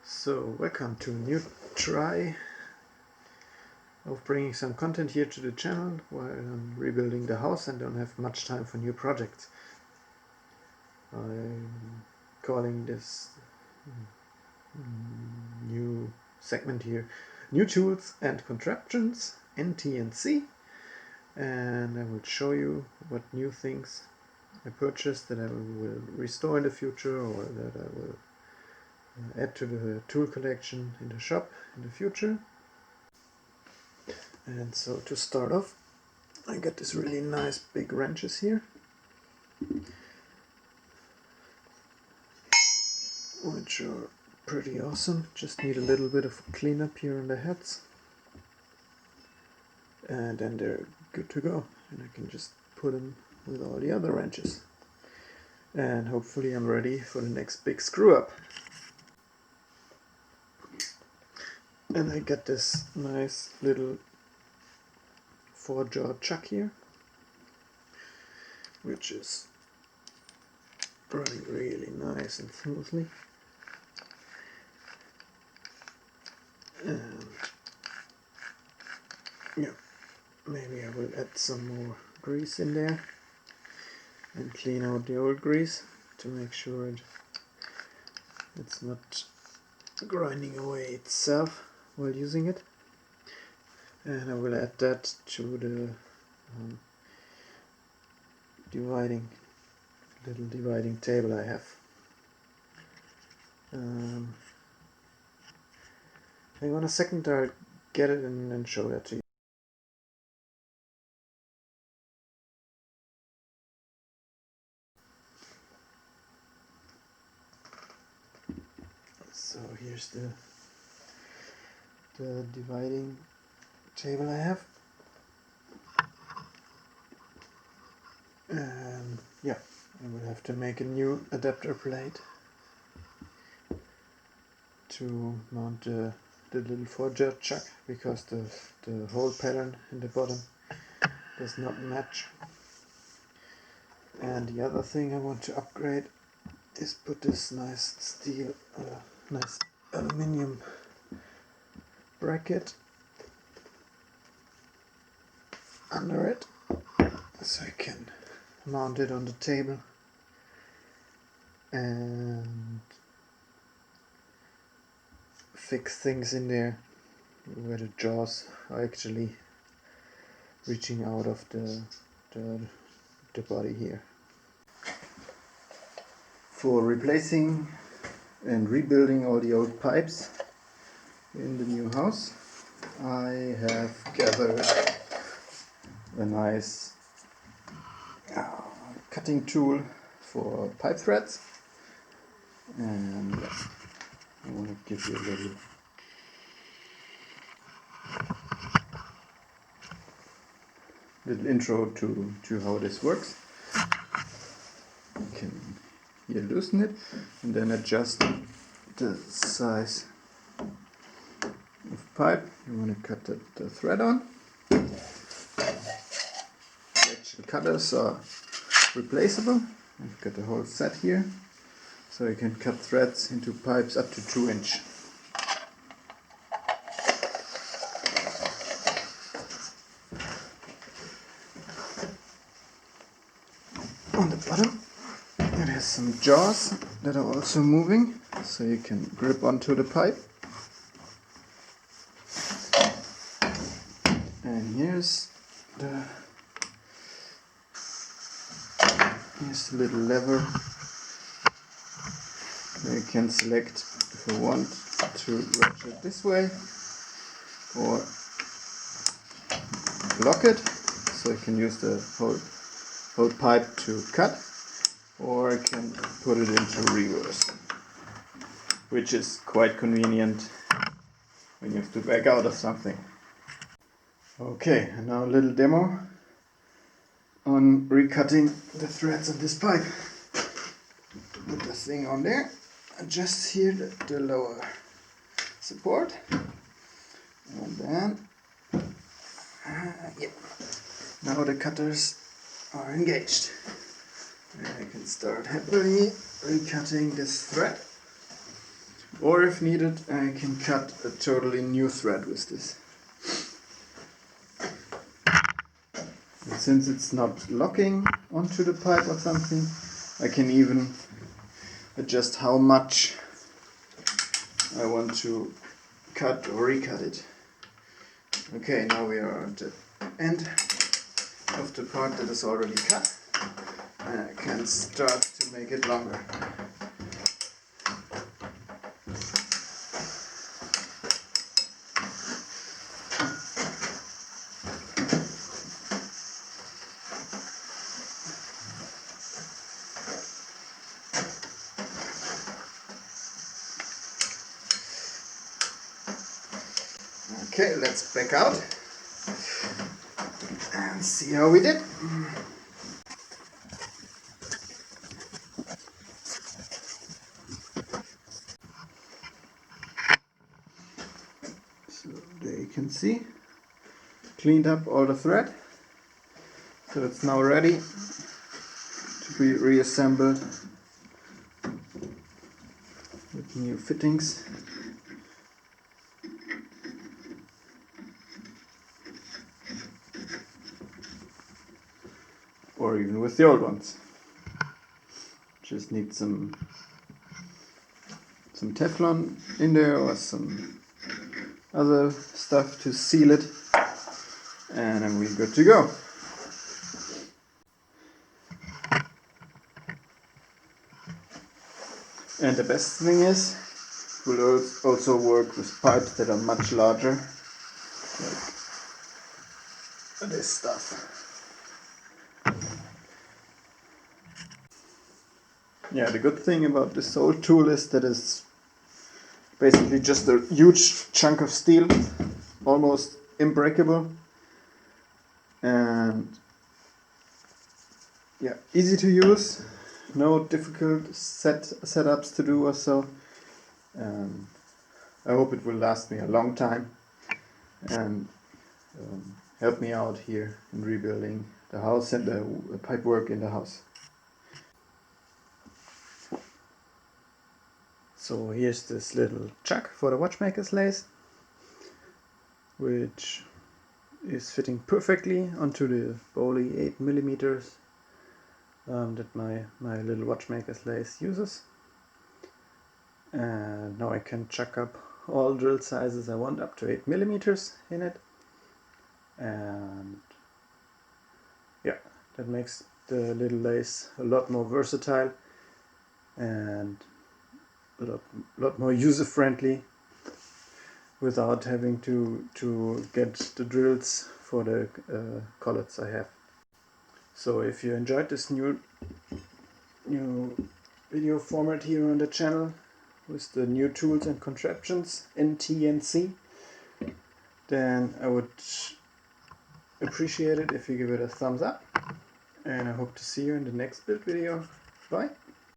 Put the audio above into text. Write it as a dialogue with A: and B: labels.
A: So, welcome to a new try of bringing some content here to the channel while I'm rebuilding the house and don't have much time for new projects. I'm calling this new segment here New Tools and Contraptions, NT&C, and I will show you what new things I purchased that I will restore in the future or that I will add to the tool collection in the shop in the future. And so to start off, I got this really nice big wrenches here, which are pretty awesome. Just need a little bit of cleanup here on the heads, and then they're good to go, and I can just put them with all the other wrenches, and hopefully I'm ready for the next big screw up. And I got this nice little 4-jaw chuck here, which is running really nice and smoothly. And yeah, maybe I will add some more grease in there and clean out the old grease to make sure it's not grinding away itself while using it. And I will add that to the little dividing table I have. Hang on a second, I'll get it and show that to you. So here's the dividing table I have. And yeah, I will have to make a new adapter plate to mount the little 4-jaw chuck, because the hole pattern in the bottom does not match. And the other thing I want to upgrade is put this nice steel, nice aluminium bracket under it, so I can mount it on the table and fix things in there where the jaws are actually reaching out of the body here. For replacing and rebuilding all the old pipes in the new house, I have gathered a nice cutting tool for pipe threads, and I want to give you a little intro to how this works. You can here loosen it and then adjust the size of pipe you want to cut the thread on. The actual cutters are replaceable. I've got the whole set here, so you can cut threads into pipes up to 2 inch. On the bottom it has some jaws that are also moving, so you can grip onto the pipe. And here's the little lever where you can select if you want to ratchet this way or lock it, so you can use the whole pipe to cut, or I can put it into reverse, which is quite convenient when you have to back out of something. Okay, and now a little demo on recutting the threads on this pipe. Put the thing on there, adjust here the lower support, and then now the cutters are engaged. And I can start happily recutting this thread Or if needed, I can cut a totally new thread with this. And since it's not locking onto the pipe or something, I can even adjust how much I want to cut or recut it. Okay, now we are at the end of the part that is already cut, and I can start to make it longer. Okay, let's back out and see how we did. So there you can see, cleaned up all the thread, so it's now ready to be reassembled with new fittings. Or even with the old ones. Just need some Teflon in there or some other stuff to seal it, and then we're good to go. And the best thing is, it will also work with pipes that are much larger, like this stuff. Yeah, the good thing about this old tool is that it's basically just a huge chunk of steel, almost unbreakable, and yeah, easy to use, no difficult setups to do or so. I hope it will last me a long time and help me out here in rebuilding the house and the pipe work in the house. So here's this little chuck for the watchmaker's lathe, which is fitting perfectly onto the Bowley 8mm that my little watchmaker's lathe uses. And now I can chuck up all drill sizes I want up to 8mm in it. And yeah, that makes the little lathe a lot more versatile and a lot more user-friendly without having to get the drills for the collets I have. So if you enjoyed this new video format here on the channel with the new tools and contraptions, NT&C, then I would appreciate it if you give it a thumbs up, and I hope to see you in the next build video. Bye!